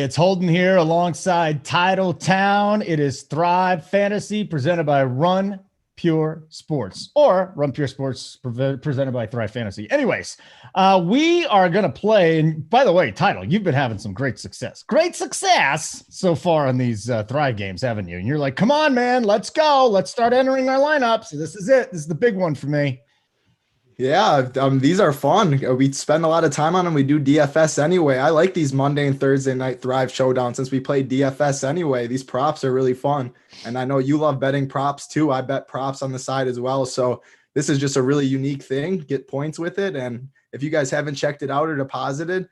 Hey, it's Holden here alongside Titletown. It is Thrive Fantasy presented by Run Pure Sports, or Run Pure Sports presented by Thrive Fantasy. Anyways, we are going to play. And by the way, Title, you've been having some great success so far on these Thrive games, haven't you? And you're like, come on, man, let's go. Let's start entering our lineups. This is it. This is the big one for me. Yeah, these are fun. We spend a lot of time on them. We do DFS anyway. I like these Monday and Thursday night Thrive Showdown since we play DFS anyway. These props are really fun. And I know you love betting props too. I bet props on the side as well. So this is just a really unique thing. Get points with it. And if you guys haven't checked it out or deposited,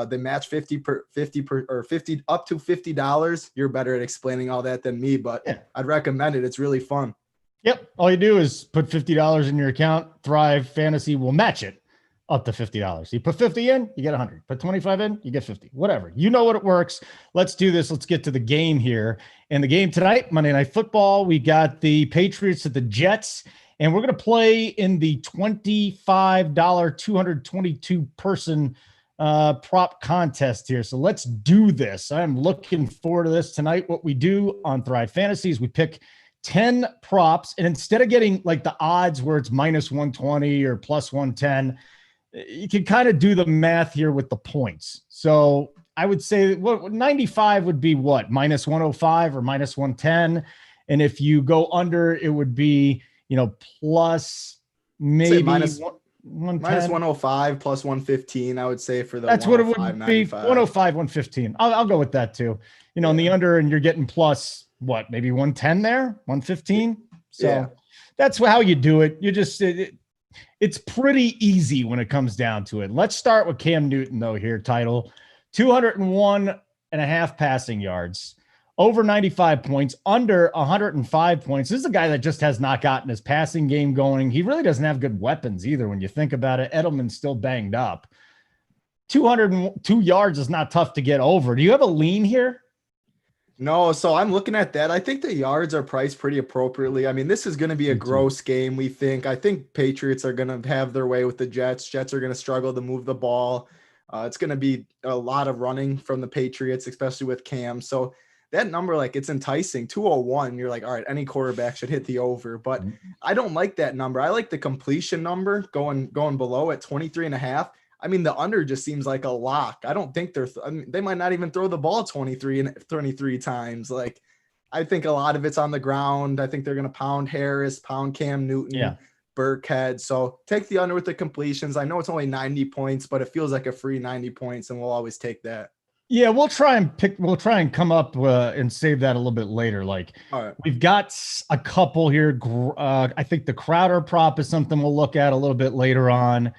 they match 50 up to $50. You're better at explaining all that than me, but yeah, I'd recommend it. It's really fun. Yep. All you do is put $50 in your account. Thrive Fantasy will match it up to $50. You put 50 in, you get 100. Put 25 in, you get 50. Whatever. You know what it works. Let's do this. Let's get to the game here. And the game tonight, Monday Night Football, we got the Patriots at the Jets. And we're going to play in the $25 222 person prop contest here. So let's do this. I'm looking forward to this tonight. What we do on Thrive Fantasy is we pick 10 props, and instead of getting like the odds where it's minus 120 or plus 110, you can kind of do the math here with the points. So I would say what 95 would be what, minus 105 or minus 110. And if you go under, it would be, plus maybe minus 105 plus 115. I would say for the that's what it would be. 105, 115. I'll go with that too. In the under, and you're getting plus what, maybe 110 there, 115. So that's how you do it. You just, it's pretty easy when it comes down to it. Let's start with Cam Newton though here, Title. 201.5 passing yards, over 95 points, under 105 points. This is a guy that just has not gotten his passing game going. He really doesn't have good weapons either. When you think about it, Edelman's still banged up. 202 yards is not tough to get over. Do you have a lean here? No, so I'm looking at that. I think the yards are priced pretty appropriately. I mean, this is going to be a gross game, we think. I think Patriots are going to have their way with the Jets. Jets are going to struggle to move the ball. It's going to be a lot of running from the Patriots, especially with Cam. So that number, it's enticing. 201, you're like, all right, any quarterback should hit the over. But I don't like that number. I like the completion number going below at 23.5. I mean, the under just seems like a lock. I don't think they might not even throw the ball 23 times. I think a lot of it's on the ground. I think they're going to pound Harris, pound Cam Newton, Burkhead. So take the under with the completions. I know it's only 90 points, but it feels like a free 90 points, and we'll always take that. Yeah, we'll try and come up and save that a little bit later. All right. We've got a couple here. I think the Crowder prop is something we'll look at a little bit later on.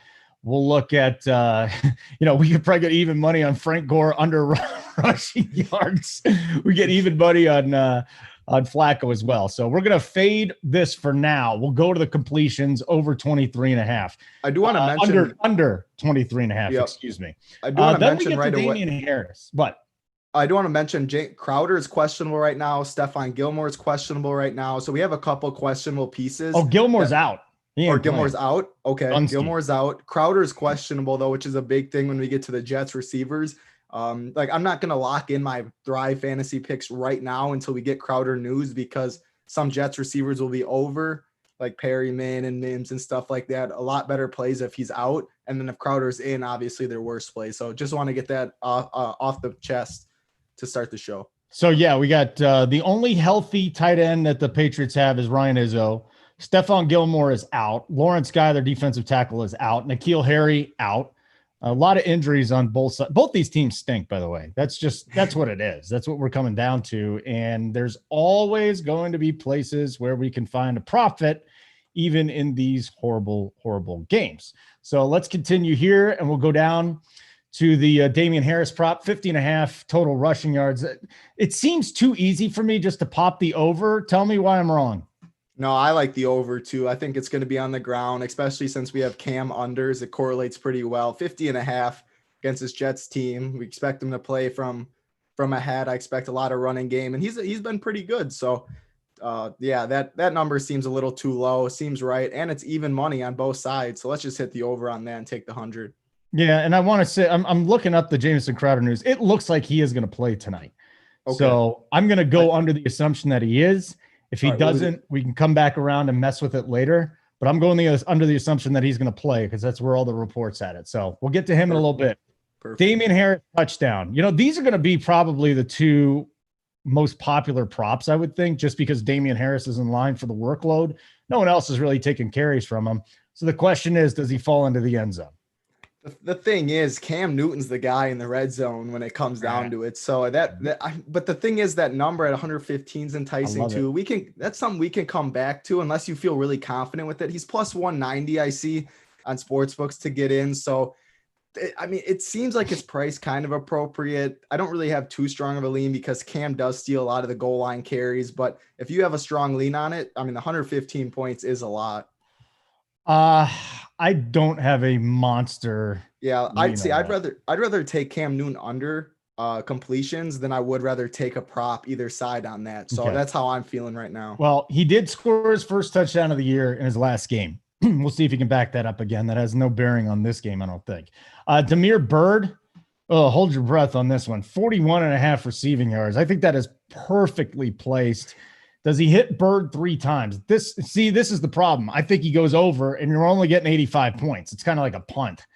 We'll look at, we could probably get even money on Frank Gore under rushing yards. We get even money on Flacco as well. So we're going to fade this for now. We'll go to the completions over 23.5. I do want to mention under 23.5. Excuse me. I do want to mention right away. Damien Harris. What? I do want to mention Crowder is questionable right now. Stephon Gilmore is questionable right now. So we have a couple questionable pieces. Oh, Gilmore's out. Gilmore's out. Okay. Gilmore's out. Crowder is questionable though, which is a big thing when we get to the Jets receivers. I'm not going to lock in my Thrive fantasy picks right now until we get Crowder news, because some Jets receivers will be over, like Perryman and Mims and stuff like that. A lot better plays if he's out. And then if Crowder's in, obviously they're worse plays. So just want to get that off the chest to start the show. So yeah, we got the only healthy tight end that the Patriots have is Ryan Izzo. Stephon Gilmore is out. Lawrence Guy, their defensive tackle, is out. N'Keal Harry out. A lot of injuries on both sides. Both these teams stink, by the way. That's what it is. That's what we're coming down to. And there's always going to be places where we can find a profit, even in these horrible, horrible games. So let's continue here, and we'll go down to the Damien Harris prop, 50.5 total rushing yards. It seems too easy for me just to pop the over. Tell me why I'm wrong. No, I like the over too. I think it's going to be on the ground, especially since we have Cam unders. It correlates pretty well. 50.5 against this Jets team. We expect him to play from ahead. I expect a lot of running game, and he's been pretty good. So, that number seems a little too low. Seems right, and it's even money on both sides. So let's just hit the over on that and take the 100. Yeah, and I want to say I'm looking up the Jamison Crowder news. It looks like he is going to play tonight. Okay. So I'm going to go under the assumption that he is. If he doesn't, we can come back around and mess with it later. But I'm going under the assumption that he's going to play because that's where all the reports at it. So we'll get to him in a little bit. Perfect. Damien Harris touchdown. These are going to be probably the two most popular props, I would think, just because Damien Harris is in line for the workload. No one else is really taking carries from him. So the question is, does he fall into the end zone? The thing is, Cam Newton's the guy in the red zone when it comes down to it. So but the thing is, that number at 115 is enticing too. That's something we can come back to unless you feel really confident with it. He's plus 190, I see on sportsbooks to get in. So, I mean, it seems like his price kind of appropriate. I don't really have too strong of a lean because Cam does steal a lot of the goal line carries. But if you have a strong lean on it, I mean, the 115 points is a lot. I don't have a monster. Yeah, I'd rather take Cam Newton under completions than I would rather take a prop either side on that. So that's how I'm feeling right now. Well, he did score his first touchdown of the year in his last game. We'll see if he can back that up again. That has no bearing on this game, I don't think. Damiere Byrd, hold your breath on this one. 41.5 receiving yards. I think that is perfectly placed. Does he hit Bird 3 times? This is the problem. I think he goes over and you're only getting 85 points. It's kind of like a punt.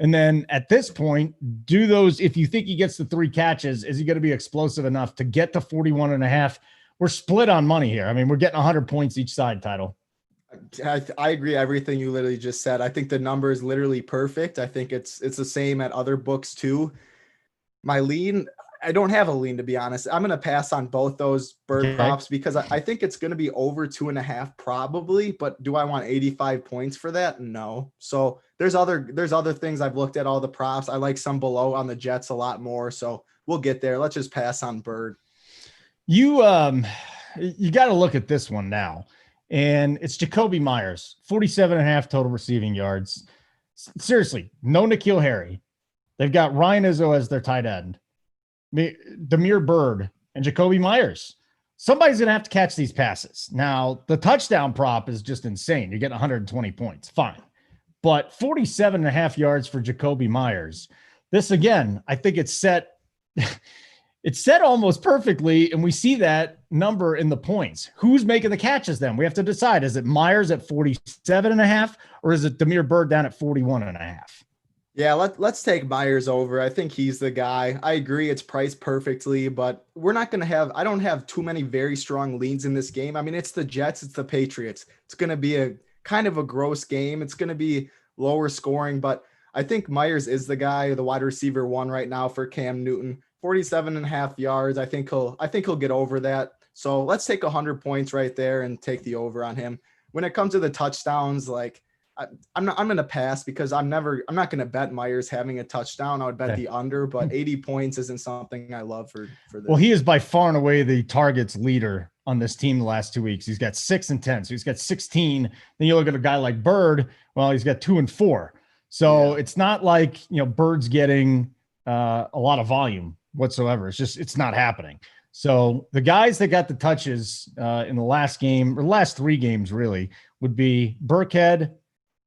And then at this point, if you think he gets the 3 catches, is he going to be explosive enough to get to 41.5? We're split on money here. I mean, we're getting 100 points each side, Title. I agree. Everything you literally just said. I think the number is literally perfect. I think it's the same at other books too. My lean, I don't have a lean, to be honest. I'm going to pass on both those Bird props because I think it's going to be over 2.5 probably, but do I want 85 points for that? No. So there's other things I've looked at, all the props. I like some below on the Jets a lot more. So we'll get there. Let's just pass on Bird. You got to look at this one now. And it's Jacobi Meyers, 47.5 total receiving yards. Seriously, no N'Keal Harry. They've got Ryan Izzo as their tight end. Damiere Byrd and Jacobi Meyers. Somebody's going to have to catch these passes. Now, the touchdown prop is just insane. You're getting 120 points. Fine. But 47.5 yards for Jacobi Meyers. This, again, I think it's set. It's set almost perfectly, and we see that number in the points. Who's making the catches then? We have to decide. Is it Meyers at 47.5 or is it Damiere Byrd down at 41.5? Yeah, let's take Meyers over. I think he's the guy. I agree it's priced perfectly, but we're not going to have – I don't have too many very strong leans in this game. I mean, it's the Jets. It's the Patriots. It's going to be a kind of a gross game. It's going to be lower scoring, but I think Meyers is the guy, the wide receiver 1 right now for Cam Newton. 47.5 yards. I think he'll get over that. So let's take 100 points right there and take the over on him. When it comes to the touchdowns, like I'm going to pass because I'm not going to bet Meyers having a touchdown. I would bet the under, but 80 points isn't something I love for this. Well, he is by far and away the targets leader on this team the last 2 weeks. He's got 6 and 10. So he's got 16. Then you look at a guy like Byrd. Well, he's got 2 and 4. So It's not like, Bird's getting a lot of volume whatsoever. It's not happening. So the guys that got the touches in the last game or last 3 games really would be Burkhead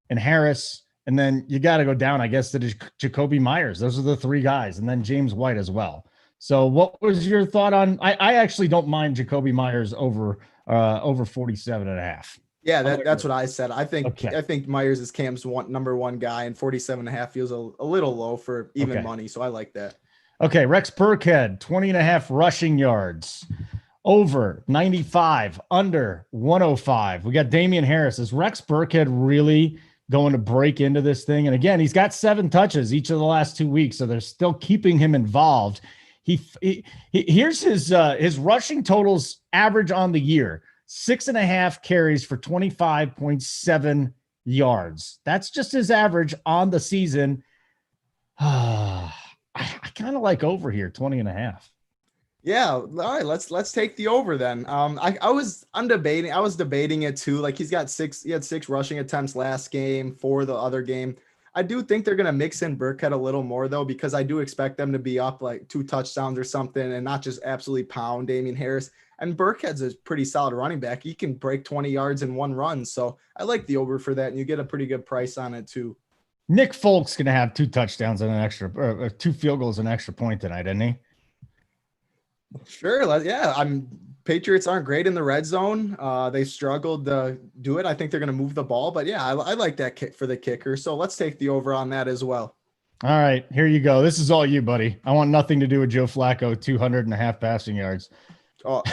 and Harris. And then you got to go down, I guess, to Jacobi Meyers. Those are the 3 guys. And then James White as well. So what was your thought on, I actually don't mind Jacobi Meyers over 47.5. Yeah, that's what I said. I think Meyers is Cam's number 1 guy, and 47.5 feels a little low for even money. So I like that. Okay, Rex Burkhead, 20.5 rushing yards, over 95, under 105. We got Damien Harris. Is Rex Burkhead really going to break into this thing? And again, he's got 7 touches each of the last 2 weeks, so they're still keeping him involved. Here's his rushing totals average on the year: 6.5 carries for 25.7 yards. That's just his average on the season. I kind of like over here, 20.5. Yeah. All right. Let's take the over then. I was debating it too. Like he had 6 rushing attempts last game, 4 the other game. I do think they're going to mix in Burkhead a little more though, because I do expect them to be up like 2 touchdowns or something and not just absolutely pound Damien Harris. And Burkhead's a pretty solid running back. He can break 20 yards in 1 run. So I like the over for that. And you get a pretty good price on it too. Nick Folk's going to have 2 touchdowns and an extra, or 2 field goals and an extra point tonight, isn't he? Sure. Yeah. Patriots aren't great in the red zone. They struggled to do it. I think they're going to move the ball, but yeah, I like that kick for the kicker. So let's take the over on that as well. All right, here you go. This is all you, buddy. I want nothing to do with Joe Flacco, 200.5 passing yards. Oh,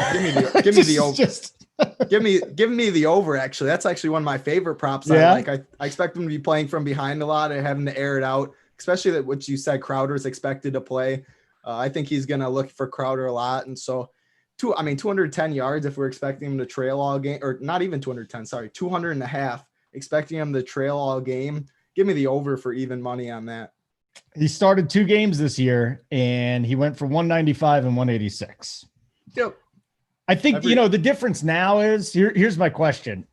give me the over. Give me the over. Actually, that's actually one of my favorite props. Yeah? I like. I expect him to be playing from behind a lot and having to air it out, especially that what you said Crowder is expected to play. I think he's going to look for Crowder a lot. And so 210 yards, if we're expecting him to trail all game, or not even 210, sorry, 200.5, expecting him to trail all game. Give me the over for even money on that. He started 2 games this year, and he went for 195 and 186. Yep. I think, the difference now is, here's my question.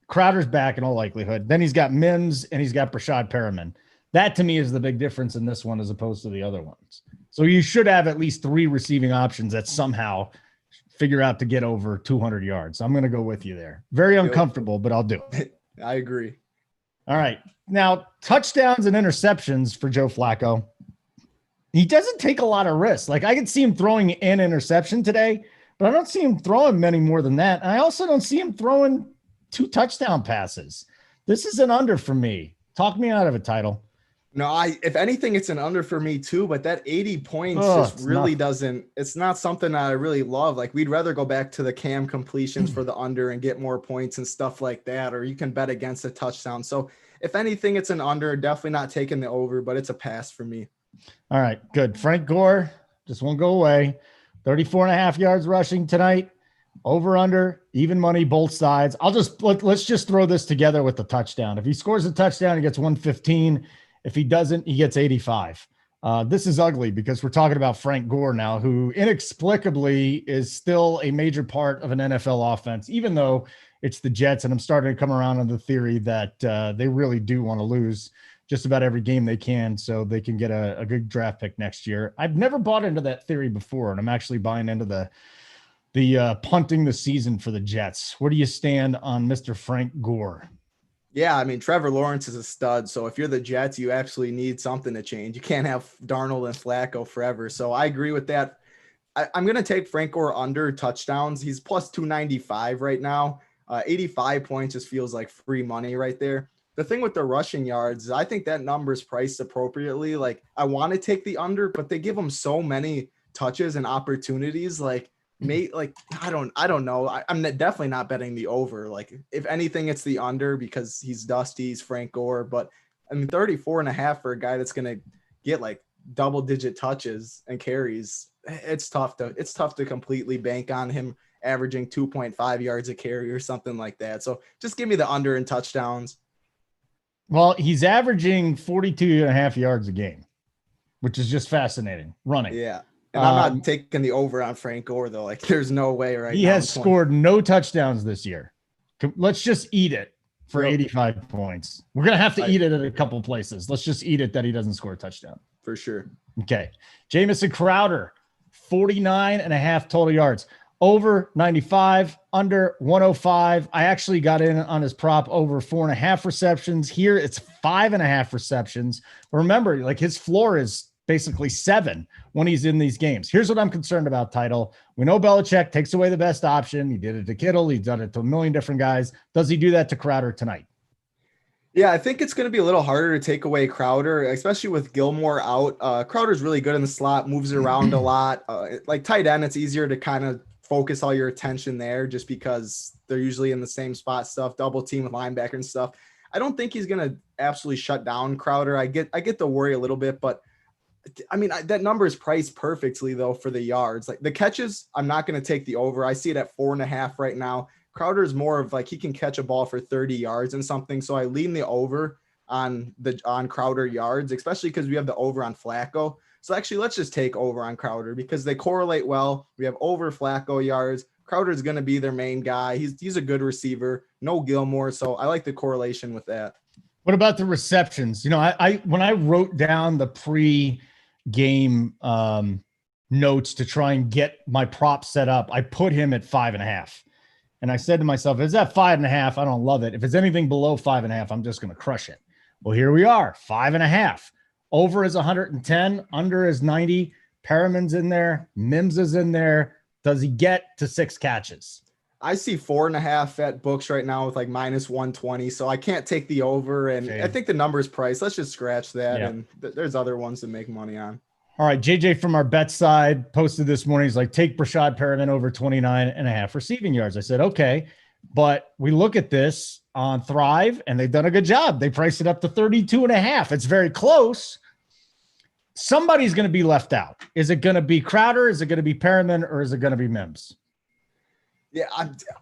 Crowder's back in all likelihood. Then he's got Mims, and he's got Brashad Perriman. That, to me, is the big difference in this one as opposed to the other ones. So you should have at least 3 receiving options that somehow figure out to get over 200 yards. I'm going to go with you there. Very uncomfortable, but I'll do it. I agree. All right. Now, touchdowns and interceptions for Joe Flacco. He doesn't take a lot of risks. Like, I could see him throwing an interception today, but I don't see him throwing many more than that. And I also don't see him throwing 2 touchdown passes. This is an under for me. Talk me out of it, Title. No, if anything, it's an under for me too, but that 80 points just really doesn't, it's not something I really love. Like, we'd rather go back to the cam completions for the under and get more points and stuff like that, or you can bet against a touchdown. So if anything, it's an under, definitely not taking the over, but it's a pass for me. All right, good. Frank Gore just won't go away. 34.5 yards rushing tonight. Over, under, even money, both sides. Let's just throw this together with the touchdown. If he scores a touchdown, he gets 115. If he doesn't, he gets 85. This is ugly because we're talking about Frank Gore now, who inexplicably is still a major part of an NFL offense, even though it's the Jets. And I'm starting to come around on the theory that they really do want to lose just about every game they can so they can get a good draft pick next year. I've never bought into that theory before, and I'm actually buying into the punting the season for the Jets. Where do you stand on Mr. Frank Gore? Yeah, I mean, Trevor Lawrence is a stud. So if you're the Jets, you absolutely need something to change. You can't have Darnold and Flacco forever. So I agree with that. I'm going to take Frank Gore under touchdowns. He's plus 295 right now. 85 points just feels like free money right there. The thing with the rushing yards is I think that number is priced appropriately. Like, I want to take the under, but they give him so many touches and opportunities. Like, I don't know. I'm definitely not betting the over. Like, if anything, it's the under because he's dusty, he's Frank Gore. But I mean, 34.5 for a guy that's going to get like double-digit touches and carries. It's tough to completely bank on him averaging 2.5 yards a carry or something like that. So just give me the under in touchdowns. Well, he's averaging 42.5 yards a game, which is just fascinating running. Yeah. And I'm not taking the over on Frank Gore, though. Like, there's no way right now. He has scored no touchdowns this year. Let's just eat it for 85 points. We're going to have to eat it at a couple places. Let's just eat it that he doesn't score a touchdown. For sure. Okay. Jamison Crowder, 49.5 total yards. Over 95, under 105. I actually got in on his prop over 4.5 receptions. Here it's 5.5 receptions. But remember, like, his floor is basically 7 when he's in these games. Here's what I'm concerned about, Title. We know Belichick takes away the best option. He did it to Kittle. He's done it to a million different guys. Does he do that to Crowder tonight? Yeah, I think it's going to be a little harder to take away Crowder, especially with Gilmore out. Crowder's really good in the slot, moves around a lot. Like tight end, it's easier to kind of focus all your attention there just because they're usually in the same spot stuff, double team with linebacker and stuff. I don't think he's going to absolutely shut down Crowder. I get the worry a little bit, but I mean, that number is priced perfectly though for the yards. Like the catches, I'm not going to take the over. I see it at 4.5 right now. Crowder is more of like, he can catch a ball for 30 yards and something. So I lean the over on Crowder yards, especially because we have the over on Flacco. So actually, let's just take over on Crowder because they correlate well. We have over Flacco yards. Crowder is going to be their main guy. He's a good receiver. No Gilmore. So I like the correlation with that. What about the receptions? You know, I when I wrote down the pre-game notes to try and get my prop set up, I put him at 5.5. And I said to myself, is that 5.5? I don't love it. If it's anything below 5.5, I'm just going to crush it. Well, here we are, 5.5. Over is 110, under is 90. Perriman's in there. Mims is in there. Does he get to 6 catches? I see 4.5 at books right now with like minus 120. So I can't take the over. And I think the number's priced. Let's just scratch that. Yeah. And there's other ones to make money on. All right. JJ from our bet side posted this morning. He's like, take Brashad Perriman over 29.5 receiving yards. I said, okay. But we look at this on Thrive and they've done a good job. They priced it up to 32.5. It's very close. Somebody's going to be left out. Is it going to be Crowder? Is it going to be Perriman? Or is it going to be Mims? Yeah,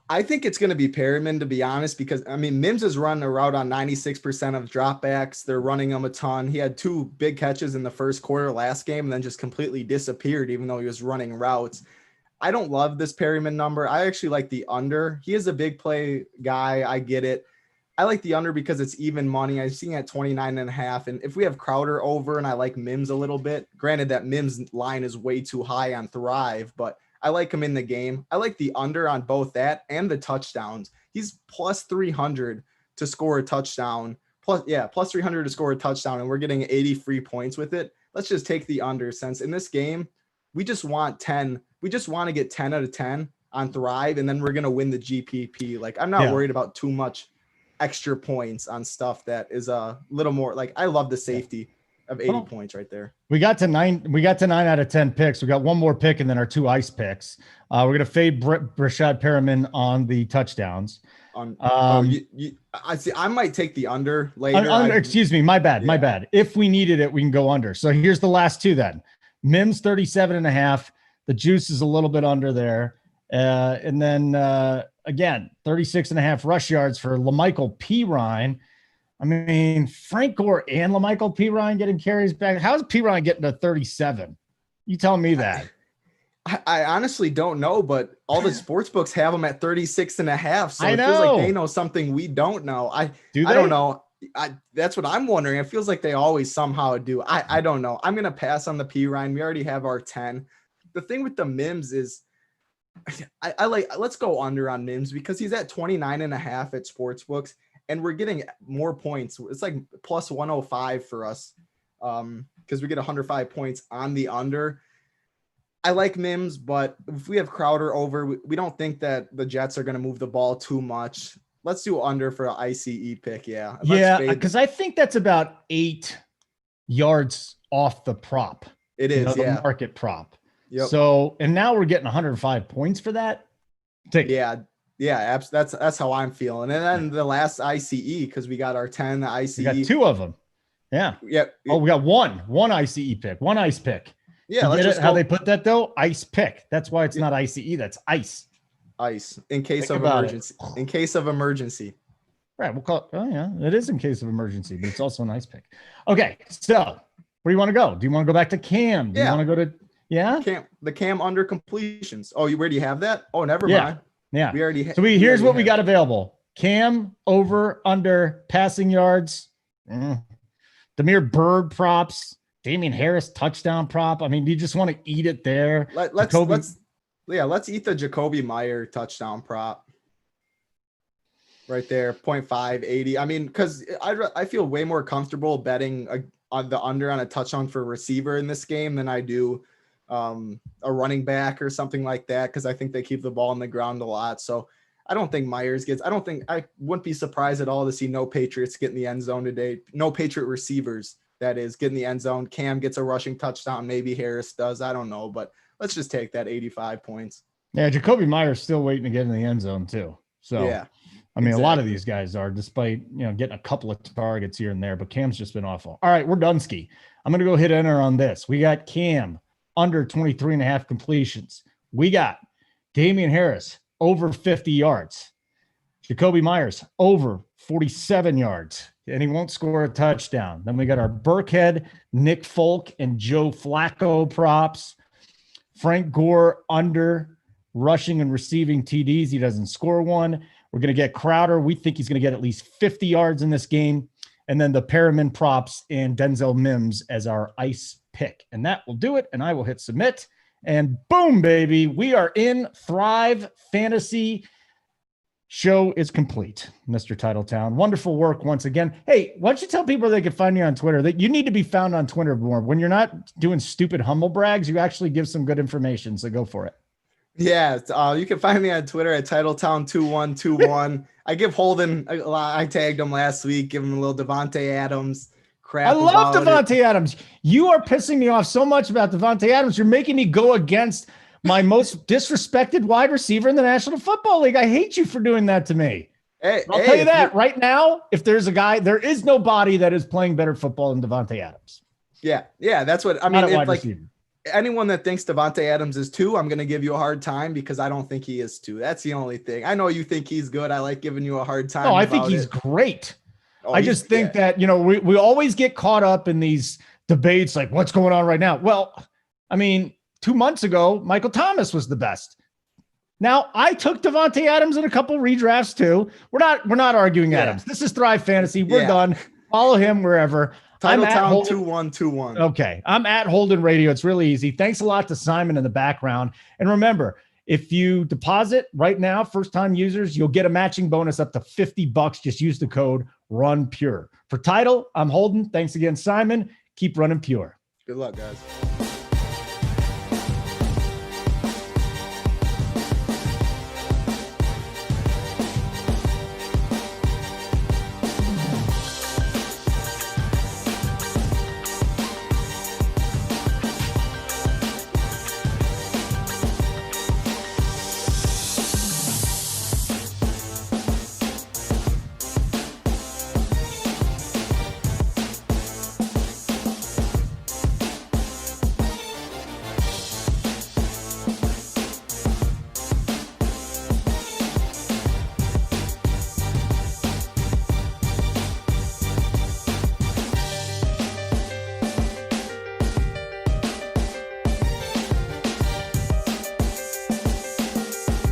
I think it's going to be Perriman, to be honest, because, I mean, Mims is running a route on 96% of dropbacks. They're running him a ton. He had 2 big catches in the first quarter last game and then just completely disappeared, even though he was running routes. I don't love this Perriman number. I actually like the under. He is a big play guy. I get it. I like the under because it's even money. I'm seeing at 29.5. And if we have Crowder over and I like Mims a little bit, granted that Mims line is way too high on Thrive, but I like him in the game. I like the under on both that and the touchdowns. He's plus 300 to score a touchdown. Plus 300 to score a touchdown, and we're getting 80 free points with it. Let's just take the under, since in this game, we just want 10. We just want to get 10 out of 10 on Thrive, and then we're going to win the GPP. Like, I'm not worried about too much extra points on stuff that is a little more, like, I love the safety of 80 points right there. We got to 9 out of 10 picks. We got one more pick and then our 2 ice picks. We're going to fade Brashad Perriman on the touchdowns. I see. I might take the under later. Excuse me. My bad. If we needed it, we can go under. So here's the last 2 then. Mims 37.5. The juice is a little bit under there. And then again, 36.5 rush yards for LaMichael Pirine. I mean, Frank Gore and LaMichael Pirine getting carries back. How's Pirine getting to 37? You tell me that. I honestly don't know, but all the sports books have them at 36.5. So it feels like they know something we don't know. I don't know. That's what I'm wondering. It feels like they always somehow do. I don't know. I'm going to pass on the Pirine. We already have our 10. The thing with the Mims is I like, let's go under on Mims because he's at 29.5 at sports books. And we're getting more points. It's like plus 105 for us because we get 105 points on the under. I like Mims, but if we have Crowder over, we don't think that the Jets are going to move the ball too much. Let's do under for an ICE pick. Yeah. Because I think that's about 8 yards off the prop. It is. The market prop. Yep. So, and now we're getting 105 points for that. Yeah, that's how I'm feeling. And then the last ICE, because we got our 10 ICE. We got 2 of them. Yeah. Yep. Oh, we got one ICE pick, one ice pick. Yeah. Let's just how they put that though? Ice pick. That's why it's not ICE. That's ice. Ice in case of emergency. In case of emergency. Right. We'll call it. Oh yeah, it is in case of emergency, but it's also an ice pick. Okay. So where do you want to go? Do you want to go back to Cam? Do you want to go to the Cam under completions? Oh, where do you have that? Oh, never mind. Yeah. We already here's what we got available. Cam over under passing yards. Demir Bird props. Damien Harris touchdown prop. I mean, do you just want to eat it there? Let's eat the Jacobi Meyers touchdown prop. Right there, 0.5, 80. I mean, because I feel way more comfortable betting on the under on a touchdown for a receiver in this game than I do a running back or something like that, because I think they keep the ball on the ground a lot. So I don't think Meyers gets. I wouldn't be surprised at all to see no Patriots get in the end zone today. No Patriot receivers, that is, get in the end zone. Cam gets a rushing touchdown. Maybe Harris does. I don't know, but let's just take that 85 points. Yeah, Jacobi Meyers still waiting to get in the end zone too. So yeah. I mean, exactly. A lot of these guys are, despite, getting a couple of targets here and there, but Cam's just been awful. All right, we're done ski. I'm going to go hit enter on this. We got Cam under 23.5 completions. We got Damien Harris over 50 yards. Jacobi Meyers over 47 yards, and he won't score a touchdown. Then we got our Burkhead, Nick Folk, and Joe Flacco props. Frank Gore under rushing and receiving TDs. He doesn't score one. We're going to get Crowder. We think he's going to get at least 50 yards in this game. And then the Perriman props and Denzel Mims as our ice pick. And that will do it. And I will hit submit. And boom, baby. We are in Thrive Fantasy Show is complete, Mr. Titletown. Wonderful work once again. Hey, why don't you tell people they can find you on Twitter? That you need to be found on Twitter more. When you're not doing stupid humble brags, you actually give some good information. So go for it. Yeah, you can find me on Twitter at Titletown2121. I give Holden a lot. I tagged him last week, give him a little Devontae Adams crap. I love Devontae Adams. You are pissing me off so much about Devontae Adams. You're making me go against my most disrespected wide receiver in the National Football League. I hate you for doing that to me. Hey, I'll tell you that right now. If there's a guy, there is nobody that is playing better football than Devontae Adams. Yeah, that's what I mean. Not a wide like receiver. Anyone that thinks Devontae Adams is 2, I'm going to give you a hard time because I don't think he is 2. That's the only thing. I know you think he's good. I like giving you a hard time. No, I think he's great. Oh, I just think that, we always get caught up in these debates like what's going on right now. Well, I mean, 2 months ago, Michael Thomas was the best. Now, I took Devontae Adams in a couple redrafts too. We're not arguing Adams. This is Thrive Fantasy. We're done. Follow him wherever. Titletown 2121. Okay. I'm at Holden Radio. It's really easy. Thanks a lot to Simon in the background. And remember, if you deposit right now, first-time users, you'll get a matching bonus up to $50. Just use the code RUNPURE. For Title, I'm Holden. Thanks again, Simon. Keep running pure. Good luck, guys.